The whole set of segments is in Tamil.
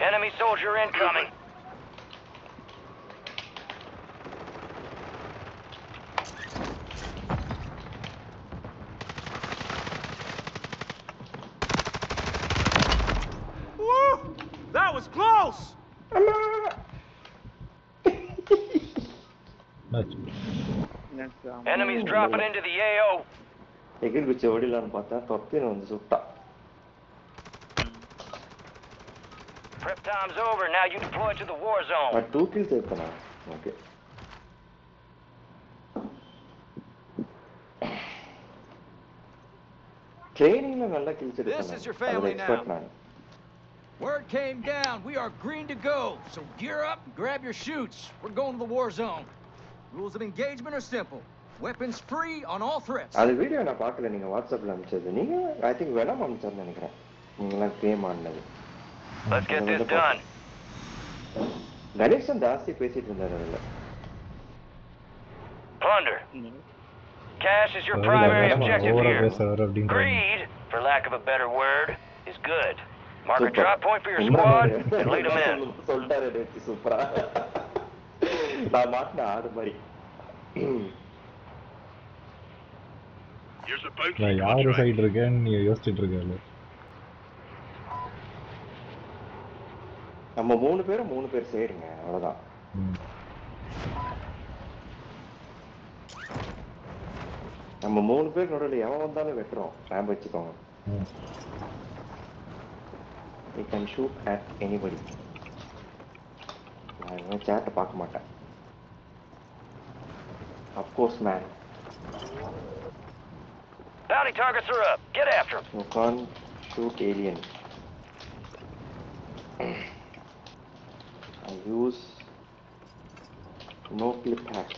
Enemy soldier incoming. Woo! That was close! Enemies dropping into the AO. எகிர் குச்சி ஓடிலான்னு பார்த்தா தொப்பின வந்து சுட்டா. Prep time's over. Now you deploy to the war zone. 2 kills எடுத்தனா. Okay. Trainingல நல்லா kills எடுத்தனா. This is your family now. Word came down. We are green to go. So gear up and grab your chutes. We're going to the war zone. Rules of engagement are simple. Weapons free on all threats. அது வீடியோ நான் பார்க்கல நீங்க வாட்ஸ்அப்ல அனுப்பிச்சது. நீங்க I think வெனம் அனுப்பிச்சேன்னு நினைக்கிறேன். நீங்க கேம் ஆடுனது. Let's get this done. Ganesan தாசி பேசிட்டு இருந்தாரு அதுல. Plunder. Cash is your primary objective here. Greed, for lack of a better word, is good. Mark a drop point for your squad and lead them in. சொல்றாரு டேய் சூப்பரா. நான் மாட்னா ஆறு மாதிரி. நான் யாரு சைடு இருக்கேன்னு நீ யோசிச்சுட்டு இருக்கல. நம்ம மூணு பேர் சேருங்க அவ்வளவுதான். நம்ம மூணு பேர் நடுவுல எவன் வந்தாலும் வெட்டுறோம். ரேம்ப் வச்சுக்கோங்க. You can shoot at anybody. நான் chat பார்க்க மாட்டேன். Of course man. Bounty targets are up. Get after them. You can't shoot aliens. I use no clip hack.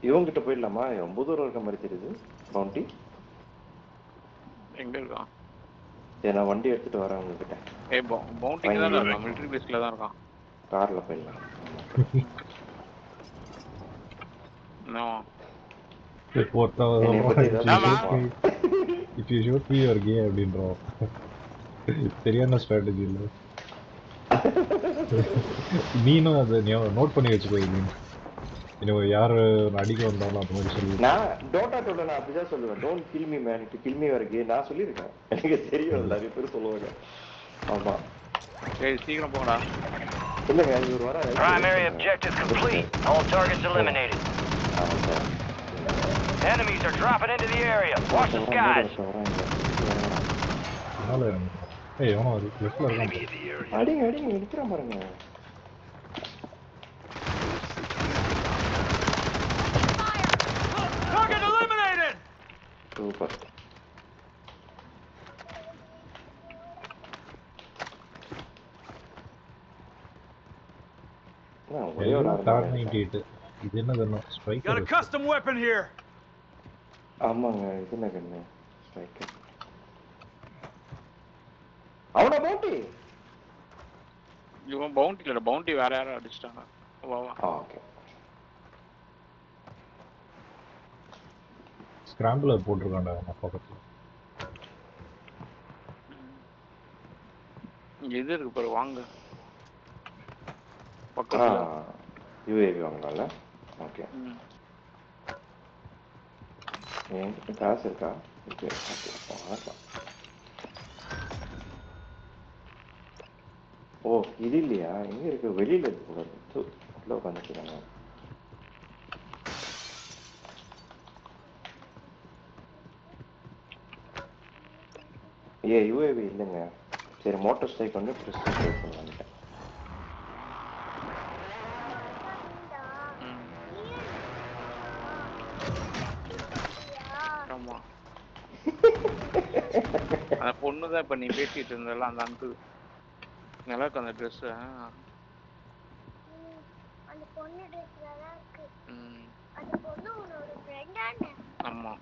இவங்கிட்ட போயிடலாமா? ரொம்ப தூரம் இருக்க மாதிரி தெரியுது. பவுண்டி எங்க இருக்கான்? நான் வண்டி எடுத்துட்டு வரேன் உங்ககிட்ட. பவுண்டி தான் இருக்கான். மிலிட்டரி பேஸ்ல தான் இருக்கான். கார்ல போயிடலாம். No. If you shoot me you're gay அப்படின்றோம். சரியான ஸ்ட்ராட்டஜி இல்ல. நீனும் அதை நோட் பண்ணி வச்சுக்கோ. இன்னும் யாரு அடிக்க வந்தாலும் அந்த மாதிரி சொல்லி. நான் டோட்டா டோட்டா நான் அப்படிதான் சொல்லுவேன். Don't kill me man, it kill me your K. நான் சொல்லியிருக்கேன். எனக்கு தெரியும் நிறைய பேர் சொல்லுவாங்க. ஆமா. ஏய் சீக்கிரம் போங்கடா. இல்லங்க இவர் வர. Primary objective complete. All targets eliminated. Enemies are dropping into the area. Watch the skies. ஏய் அவனோ லெஃப்ட்ல இருக்கான். அடிங்க நிக்கறான் பாருங்க. Target eliminated. Super. இது என்ன கண்ணு? Striker. Got a custom weapon here. ஆமாங்க இது என்ன கண்ணு? ஸ்ட்ரைக்கர். அவன பவுண்டி. இவன் பவுண்டி இல்ல, பவுண்டி வேற யாரோ அடிச்சிட்டாங்க. வா வா. ஓகே. ஸ்கிராம்பிளர் போட்டுருக்கான்டா நான் பக்கத்துல. எது இருக்கு பாரு வாங்க. பக்கத்துல யுஏவி வாங்கலாம்ல. ஓகே. என்கிட்ட காசு இருக்கா? ஓகே. ஓ இது இல்லையா? எங்க இருக்கு? வெளியில இருக்கு கூட. உள்ள உட்காந்துக்கிறாங்க. யுஏவி இல்லைங்க. சரி மோட்டார் ஸ்ட்ரைக் வந்து பிரஸ்டீஜ் ஸ்ட்ரைக் பண்ணலான்ட்டேன். ஆமா. அந்த பொண்ணு தான் இப்ப நீ பேசிட்டு இருந்தல அந்த அங்கிள். நல்லா இருக்கு அந்த ட்ரெஸ். அந்த பொண்ணு ட்ரெஸ் நல்லா இருக்கு. அந்த பொண்ணு உன்னோட ஃப்ரெண்டானே? ஆமா.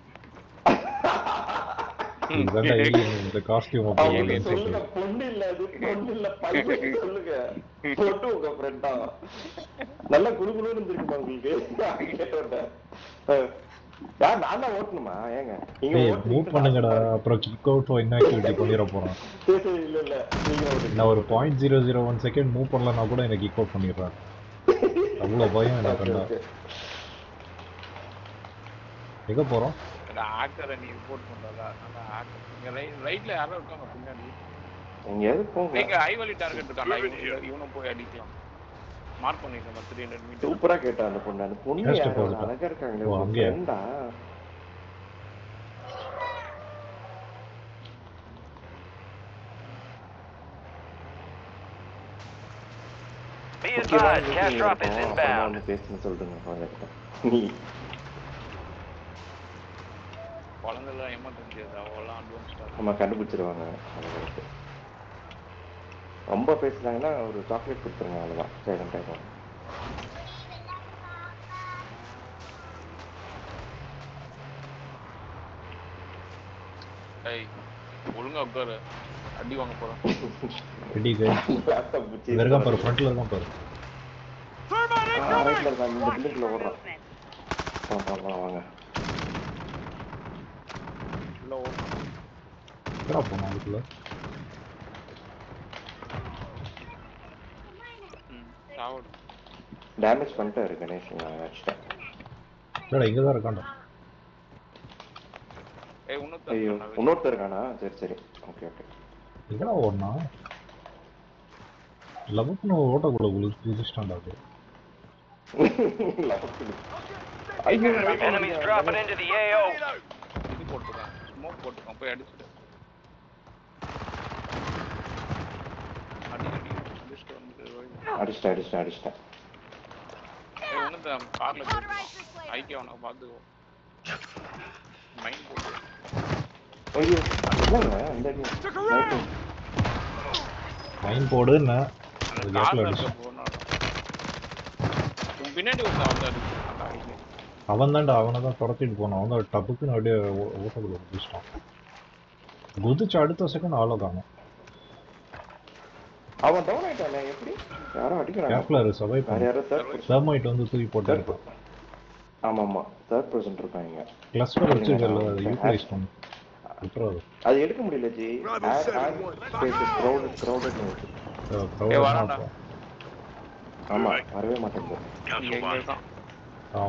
இந்த காஸ்டியூம் சொல்லுங்க பொண்ணு இல்ல அது பொண்ணு இல்ல பையன் சொல்லுங்க. போட்டு உங்க ஃப்ரெண்டா. நல்ல குளுகுளுன்னு இருந்துருக்குமா உங்களுக்கு? கேட்டோட. நான் தான் ஓட்டணுமா ஏங்க மூவ் பண்ணுங்கடா அப்புறம் கிக் அவுட் இன்ஆக்டிவிட்டி பண்ணிட போறான். இல்ல இல்ல நீங்க நான் ஒரு 0.001 செகண்ட் மூவ் பண்ணலன்னா கூட எனக்கு கிக் அவுட் பண்ணிடுறான். அவ்வளோ பயம் எனக்கு. எங்க போறோம்? ஆக்கரை நீ ரிப்போர்ட் பண்றதா? அந்த ஆக்கர் இங்க ரைட்ல யாரோ இருக்காங்க பின்னாடி. எங்கயாவது போங்க. இங்க ஹை வேல்யூ டார்கெட் இருக்கான்டா, இவனும் போய் அடிக்கலாம். மார்க் பண்ணிருக்கேன் 300 மீட்டர். சூப்பரா கேட்டா அந்த பொண்ணு. அந்த பொண்ணு அழகா இருக்காங்க. ஃப்ரெண்டா? Be advised, cash drop is inbound. பேசுன்னு சொல்லுங்க அவங்ககிட்ட. நீ குழந்தைலாம் எமர்ஜென்சி அதெல்லாம் அட்வான்ஸ்டா நம்ம கண்டுபிடிச்சிருவாங்க. ரொம்ப பேசுனாங்கன்னா ஒரு சாக்லேட் கொடுத்துருங்க, அவ்வளோதான். சைலண்ட் ஆகும். ஏய் ஒழுங்கா உட்காரு, அடி வாங்க போறோம். Ready guys. இருக்கான் பாரு, ஃப்ரண்ட்ல இருக்கான் பாரு. ரைட்ல இருக்கான், இந்த பில்டிங்ல ஓடுறான். வாங்க உள்ள ஓடு. எங்கடா போனா அதுக்குள்ள? சாவுடு. டேமேஜ் பண்ணிட்டாரு கணேஷ். நான் அடிச்சிட்டேன். இல்லடா இங்க தான் இருக்கான்டா. ஏய் இன்னொருத்தர் இருக்கானா? சரி சரி, ஓகே ஓகே. எங்கடா ஓடுனா? லபுக்குன்னு ஓட்டக்குள்ள குதிச்சிட்டான்டா அது. Enemies dropping into the AO. இது போட்டுறான், ஸ்மோக் போட்டுறான், போய் அடிச்சிடு. அடிச்சிட்டேன். ஏய் ஒண்ணுதான் கார்ல ஐக்கிய அவனை பாத்துக்கோ. மைண்ட் போடு. ஐயோ என்னங்க அந்த மைண்ட் போடுன்னா அந்த கார்ல இருக்க போறனால பின்னாடி வந்தாரு. அவன் தான்டா, அவனை தான் துரத்திட்டு போனான். அவன் தான் டப்புக்குன்னு அப்படியே ஓட்டக்குள்ள குதிச்சிட்டான். குதிச்சு அடுத்த செகண்ட் ஆளோ காணும். அவன் டவுன் ஆயிட்டானே எப்படி? யாரோ அடிக்கறாங்க. கேப்லர் சர்வை பண்ணி. தர்மைட் வந்து தூக்கி போட்டாரு. ஆமாமா, தேர்ட் பர்சன் இருக்காங்க. கிளஸ்டர் வச்சிருக்கல, அதை யூட்டிலைஸ் பண்ணு. அப்புறம் அது எடுக்க முடியல ஜி. crowded வரடா. ஆமா, வரவே மாட்டேங்குது.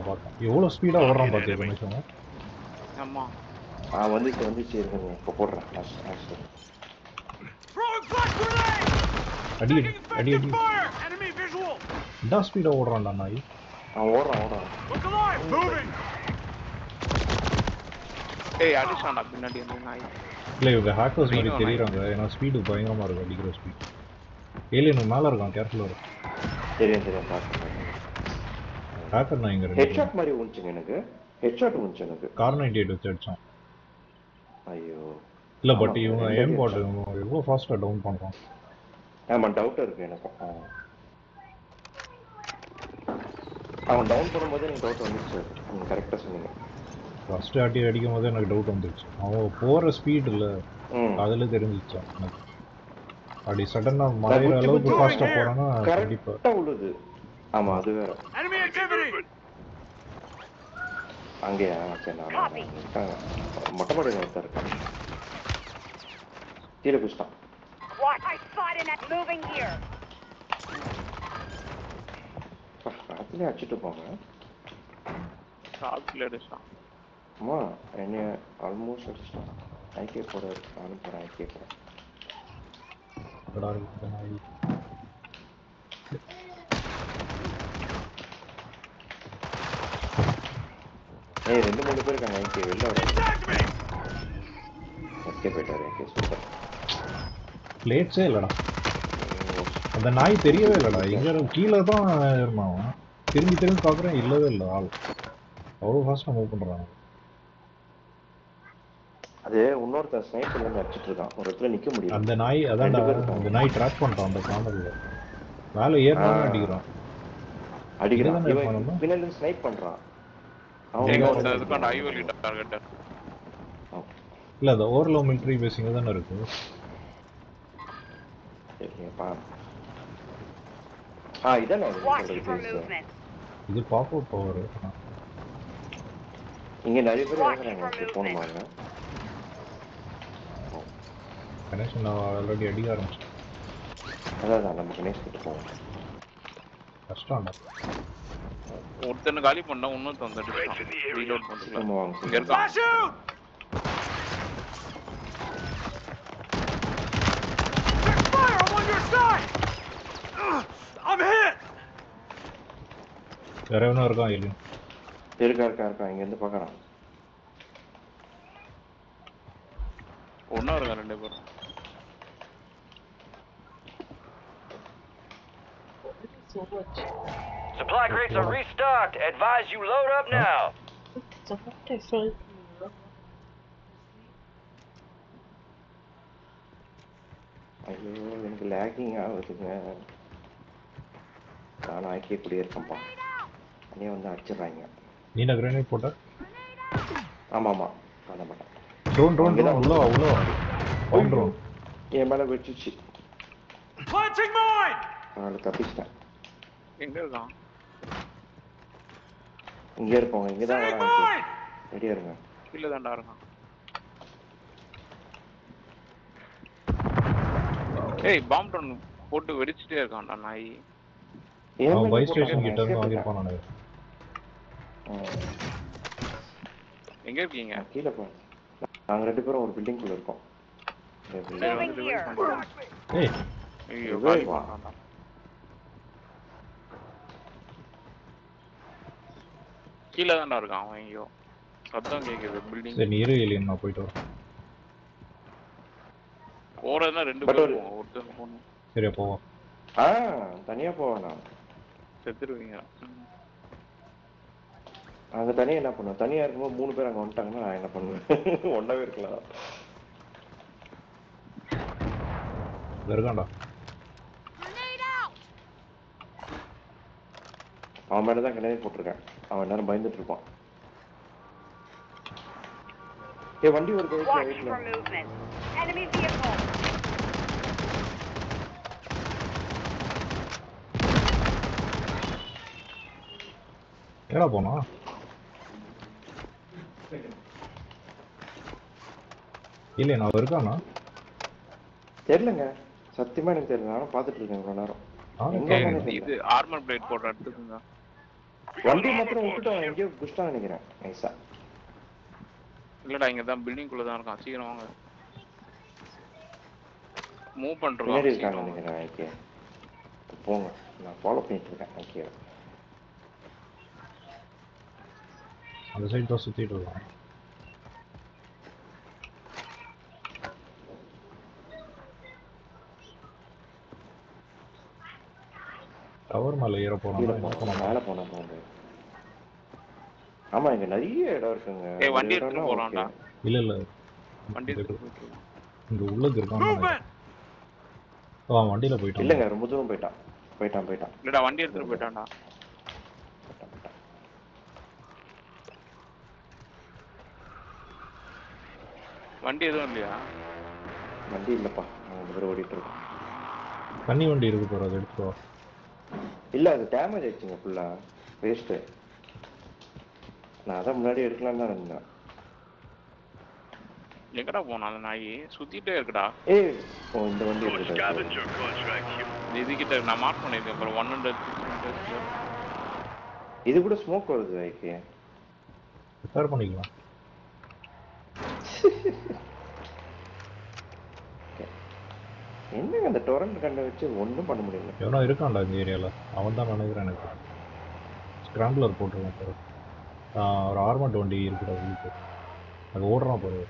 பார்த்தேன் எவ்வளவு ஸ்பீடா ஓடுறான் பாத்தியா கணேஷன்? ஆமா வந்துச்சு இருக்குங்க. இப்போ போடுறேன். அடி இந்த ஸ்பீடா ஓடுறான்டா நாய். ஓடுறான். ஏய் அடிச்சான்டா பின்னாடி அந்த நாய். இல்ல இவங்க ஹேக்கர்ஸ் மாதிரி தெரியுறாங்க. ஏன்னா ஸ்பீடு பயங்கரமா இருக்கு, அடிக்கிற ஸ்பீட். ஏலியன் மேல இருக்கான், கேர்ஃபுல்லா இருக்கு. தெரியும் பாருங்க. ஹேக்கர் நான் இங்க ஹெட்ஷாட் மாதிரி வந்துச்சுங்க எனக்கு. எனக்கு கார் 98 வச்சு அடிச்சான். ஐயோ இல்ல பட் இவங்க ஏம் பாட் எவ்வளவு ஃபாஸ்டா டவுன் பண்றான். ஆமா டவுட் இருக்கு எனக்கு. அவன் டவுன் பண்ணும்போது எனக்கு டவுட் வந்துச்சு. நீங்க கரெக்டா சொன்னீங்க. ஃபர்ஸ்ட் அடிக்கும் போதே எனக்கு டவுட் வந்துருச்சு. அவன் போற ஸ்பீட் இல்ல, அதுல தெரிஞ்சிச்சு எனக்கு. அப்படி சடனா மறைற அளவுக்கு ஃபாஸ்டா போறானா கண்டிப்பா உழுது. ஆமா அது வேற. அங்கேயா? சரி நான் மொட்டை மாடியில் ஒருத்தர் இருக்கான். கீழே குச்சிட்டான். அதுலேயே அடிச்சுட்டு போங்க. அம்மா என்னைய ஆல்மோஸ்ட் அடிச்சிட்டான். ஐகே போட நானும் போகிறேன். ஐகே போகிறேன். ஏய் 2-3 பேர் இருக்காங்க. ஐகே வெளில வர. ஓகே போயிட்டாரு. ஐகே சூப்பர். பிளேட்ஸே இல்லடா. அந்த நாய் தெரியவே இல்லடா. இங்க கீழே தான் இருந்தான். திரும்பி பார்க்குறேன், இல்லவே இல்லை ஆள். அவ்வளோ ஃபாஸ்ட்டாக மூவ் பண்ணுறாங்க. அது இன்னொருத்தர் ஸ்னைப்பர்ல இருந்து அடிச்சிட்டு இருக்கான். ஒரு இடத்துல நிக்க முடியல. அந்த நாய் அதான்டா, அந்த நாய் ட்ராக் பண்ணிட்டான் அந்த கார்னர்ல. மேலே ஏறினாலும் அடிக்கிறான். பின்னாடி ஸ்னைப் பண்றான். இல்ல அது ஓவர்லோ மிலிட்டரி பேசிங்க தானே இருக்கு. இதானே இது பாப் அவுட் பவர். இங்க நிறைய பேர் இறங்குறாங்க போணுமாங்க கணேஷ் நான் ஆல்ரெடி அடிக்க ஆரம்பிச்சேன் அதான் நம்ம கணேஷ் கிட்ட போவோம் கஷ்டம்டா ஒருத்தனை காலி பண்ணா இன்னொருத்த வந்துட்டு ரீலோட் பண்ணிட்டு நம்ம வாங்க இங்க இருக்கான் வேற எவனும் இருக்கான் இல்லையா இருக்கா இங்க இருந்து பாக்குறான் ஒண்ணா இருக்கா ரெண்டு பேரும் Supply crates are restocked. Advise you load up now. ஐயோ எனக்கு லேக்கிங் ஆகுதுங்க நானும் ஆக்கிய கூடிய இருக்கேன்ப்பா அதையே வந்து அடிச்சிடுறாங்க நீ நான் கிரேனேட் போட்ட ஆமாம் பண்ண மாட்டேன் ட்ரோன் உள்ள ட்ரோன் என் மேலே வெடிச்சிச்சு நான் தப்பிச்சிட்டேன் எங்க இருக்கான் இங்கே இருப்போங்க இங்கே தான் வராங்க ரெடியாக இருங்க கீழே தாண்டா இருக்கான் ஏய் பாம் ட்ரோன் போட்டு வெடிச்சிட்டே இருக்கான்டா நாய் பை ஸ்டேஷன் கிட்ட இருந்து வாங்கிருப்பான் நானே எங்க இருக்கீங்க கீழே போ நாங்கள் ரெண்டு பேரும் ஒரு பில்டிங் குள்ள இருக்கோம் ஏய் ஐயோ காலி பண்ணான்டா கீழே தான்டா இருக்கான் அவன் ஐயோ சத்தம் கேக்குது பில்டிங் சரி நீ இரு ஏலியன் நான் போயிட்டு வரேன் போறதுனா ரெண்டு பேரும் போவோம் ஒருத்தர் போகணும் சரியா போவோம் தனியா போவேண்ணா செத்துருவீங்க அங்க தனியா என்ன பண்ணுவேன் தனியா இருக்கும்போது 3 பேர் அங்க வந்துட்டாங்கன்னா நான் என்ன பண்ணுவேன் ஒன்னாவே இருக்கலாம் இருக்கான்டா அவன் மேலதான் கிணறி போட்டிருக்கேன் அவன் நேரம் பயந்துட்டு இருப்பான் வண்டி ஒரு ஏடா போனா இல்ல நான் இருக்கானா தெரியலங்க சத்தியமா எனக்கு தெரியல நானும் பாத்துட்டு இருக்கேன் இவ்வளவு நேரம் இது ஆர்மர் பிளேட் போட்டு எடுத்துக்கோங்க வண்டி மாத்திரம் விட்டுட்டு அவன் எங்கேயோ குஷ்டா நினைக்கிறேன் நைஸா இல்லடா இங்க தான் பில்டிங் குள்ள தான் இருக்கான் சீக்கிரம் வாங்க மூவ் பண்றோம் பின்னாடி இருக்கான்னு நினைக்கிறேன் ஓகே போங்க நான் ஃபாலோ பண்ணிட்டு இருக்கேன் ஓகே அந்த சைடு தான் சுத்திட்டு இருக்கான் டவர் மேல ஏற போறோம் மேல போனா ஆமா இங்க நிறைய இடம் இருக்குங்க ஏய் வண்டி எடுத்து போறான்டா இல்ல வண்டி எடுத்து இங்க உள்ளக்கு இருக்கான் வண்டியில போயிட்டான் இல்லங்க ரொம்ப தூரம் போயிட்டான் இல்லடா வண்டி எடுத்துட்டு போயிட்டான்டா வண்டி எதுவும் இல்லையா வண்டி இல்லப்பா நான் 2 பேரும் ஓடிட்டு இருக்கோம் தண்ணி வண்டி இருக்கு போற அதை எடுத்துட்டு வா இல்ல அது டேமேஜ் ஆயிடுச்சுங்க ஃபுல்லா வேஸ்ட் நான் அதான் முன்னாடி எடுக்கலாம்னு தான் இருந்தேன் எங்கடா போனா அந்த நாய் சுத்திட்டே இருக்குடா ஏய் இந்த வண்டி இருக்கு இது கிட்ட நான் மார்க் பண்ணிருக்கேன் அப்புறம் 100 இது கூட ஸ்மோக் வருது ஐக்கே ரிப்பேர் பண்ணிக்கலாம் என்னங்க அந்த டொரண்ட் கண்ணை வச்சு ஒன்றும் பண்ண முடியல எவனோ இருக்கான்டா இந்த ஏரியாவில் அவன் தான் நினைக்கிறேன் எனக்கு ஸ்க்ராம்பிளர் போட்டிருக்கேன் சார் ஒரு ஆர்மண்ட் வண்டி இருக்குடா உங்களுக்கு அது ஓடுறான் பாரு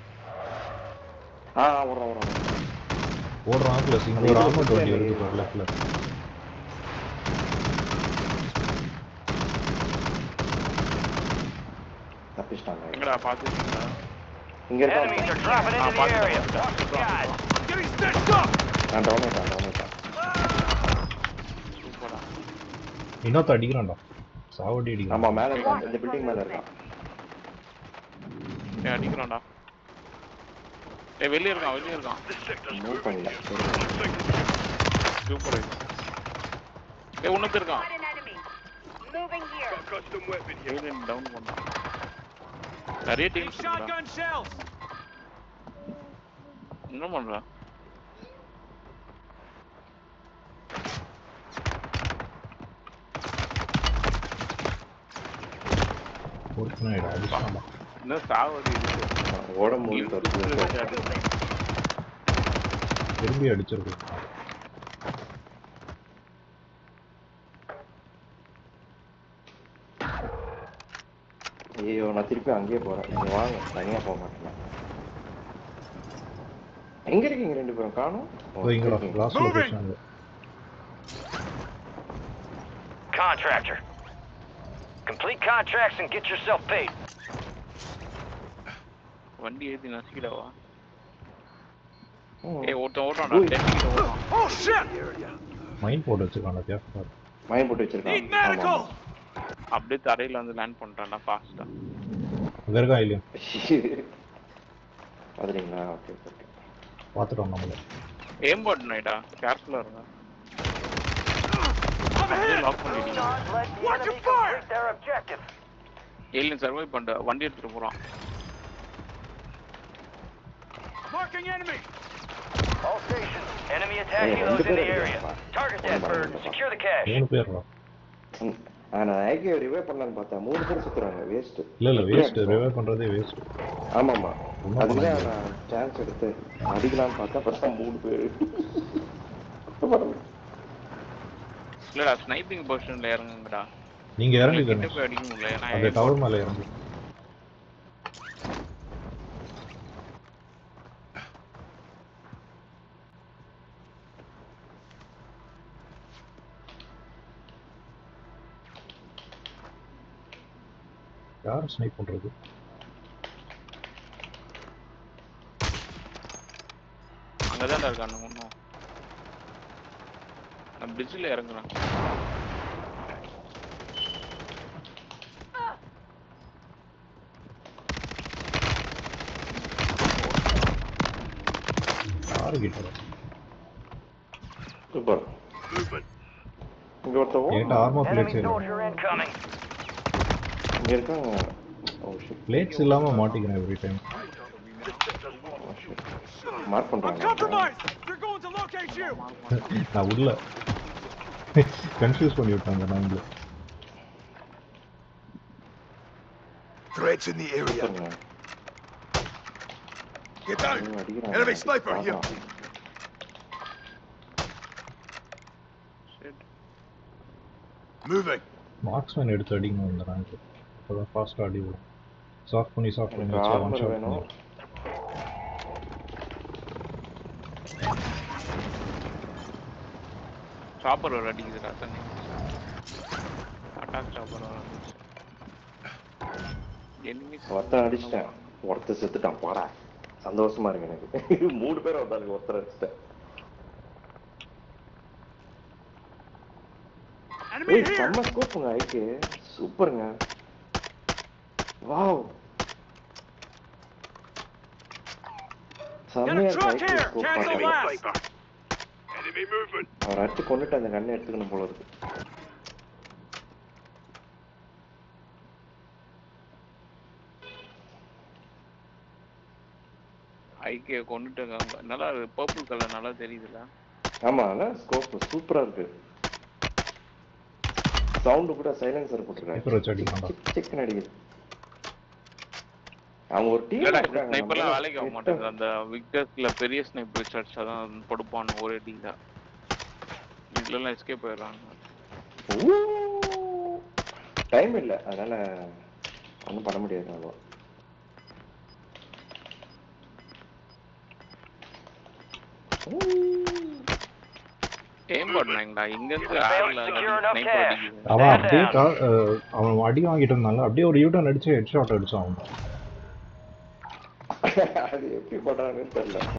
ஓடுறான் ப்ளஸ் இங்கே ஒரு ஆர்மண்ட் வண்டி இருக்கு பாரு லெஃப்டில் தப்பிச்சிட்டாங்க எங்கடா பார்த்துருக்கீங்களா இங்க இருக்கான் நான் டவுன் ஆயிட்டான் சூப்பரா இன்னொருத்த அடிக்கிறான்டா சாவடி அடிக்கிறான் ஆமா மேல இருக்கான் இந்த பில்டிங் மேல இருக்கான் அடிக்கிறான்டா வெளியே இருக்கான் மூவ் பண்ணல சூப்பர் உனக்கு இருக்கான் டவுன் பண்ணா நிறைய டீம்ஸ் என்ன பண்றா போர்ட்னைட் அடிச்சாமா என்ன சாவடி ஓடும்போது திரும்பி அடிச்சிருக்கு ஐயோ நான் திருப்பி அங்கேயே போறேன் நீங்க வாங்க தனியா போக மாட்டேன் எங்க இருக்கீங்க ரெண்டு பேரும் காணோம் இங்கடா last location Contractor. Complete contracts and get yourself paid. வண்டி ஏத்தி நசிக்கிடவா ஏய் ஓட்டோடா 10 கிலோ ஓடும் Oh shit! மைண்ட் போட்டு வச்சிருக்கானே கேஃபார் மைண்ட் போட்டு வச்சிருக்காங்க அப்படியே தரையில வந்து லேண்ட் பண்றான்டா ஃபாஸ்டா அங்க இருக்கா இல்லையா பாத்துறீங்களா ஓகே ஓகே பாத்துறோம் நம்மள ஏம் போட்னைடா கேர்ஃபுல்லா இருங்க லாக் பண்ணிடுங்க Watch your fire. Their objective. Alien survey பண்ண வண்டி எடுத்துட்டு போறான் Marking enemy! All stations. Enemy attack helos in the area. Target that bird. Secure the cache. மூணு பேர்ரா நான் ஐகே ரிவைவ் பண்ணலாம்னு பார்த்தா மூணு பேர் சுத்துறாங்க வேஸ்ட் இல்ல வேஸ்ட் ரிவைவ் பண்றதே வேஸ்ட் ஆமாமா அதுதான் நான் சான்ஸ் எடுத்து அடிக்கலாம்னு பார்த்தா பார்த்தா மூணு பேர் இல்லடா ஸ்னைப்பிங் பொசிஷன்ல இறங்குங்கடா நீங்க இறங்குங்க கிட்ட போய் அடிக்க முடியல ஏன்னா அந்த டவர் மேல இறங்கு யார் ஸ்னைப் பண்றது அங்கதான் இருக்கானு இன்னும் நான் பிரிட்ஜ்ல இறங்குறேன் யாரு கிட்ட சூப்பர் இங்க ஒருத்தவோ கேட்ட armour Enemy plates soldier incoming. இங்க இருக்காங்க ஓ ஷிட் பிளேட்ஸ் இல்லாம மாட்டிக்கிறேன் எவ்ரி டைம் மார்க் பண்றாங்க Compromise! They're going to locate you! நான் உள்ள கன்ஃபியூஸ் பண்ணி விட்டேன் அந்த டைம்ல Threats in the area. Get down! Enemy sniper here! Moving! Marksman எடுத்து அடிங்க இந்த ரேங்க் அப்பதான் ஃபாஸ்டா அடி வரும் சாஃப்ட் பண்ணி எனக்கு வச்சா ஒன் ஆர்மர் ஷாட் வேணும் சாப்பர் வர அடிக்குதுடா தண்ணி அட்டாக் சாப்பர் வர எனிமீஸ் ஒருத்தன் அடிச்சிட்டேன் ஒருத்தர் செத்துட்டான் போடா சந்தோஷமா இருக்கு எனக்கு மூணு பேர் வந்தாங்க ஒருத்தர் அடிச்சிட்டேன் ஏய் செம்ம ஸ்கோப்புங்க ஐக்கு சூப்பருங்க வாவ் செம்மையா இருக்கு ஐக்கு ஸ்கோப் பாருங்க Enemy movement! அவர் அடிச்சு கொண்டுட்டு அந்த கண்ணை எடுத்துக்கணும் போல இருக்கு ஐகே கொண்டுட்டாங்க நல்லா பர்பிள் கலர் நல்லா தெரியுதுல ஆமா ஸ்கோப் சூப்பரா இருக்கு சவுண்ட் கூட சைலன்சர் போட்டுருக்காங்க ஸ்னைப்பர் வச்சு அடிக்கலாம்டா சிக்கன் அடிக்குது அவங்க ஒரு டீம் ஸ்னைப்பர்லாம் வேலைக்கு ஆக மாட்டேங்குது அந்த விக்டர்ஸ்ல பெரிய ஸ்னைப்பர் வச்சு அடிச்சாதான் படுப்பானு ஒரே டீல இதுல எஸ்கேப் ஆயிடுறாங்க டைம் இல்ல அதனால ஒன்றும் பண்ண முடியாது நம்ம ஏம் பண்ணாங்கடா இங்க இருந்து ஆளல ஸ்னைப்பர் அடிக்குது அவன் அப்படியே அவன் அடி வாங்கிட்டு இருந்தாங்க அப்படியே ஒரு யூட்டர்ன் அடிச்சு ஹெட் ஷாட் அடிச்சான் அவன் அது எப்படி பண்றாங்கன்னு தெரியல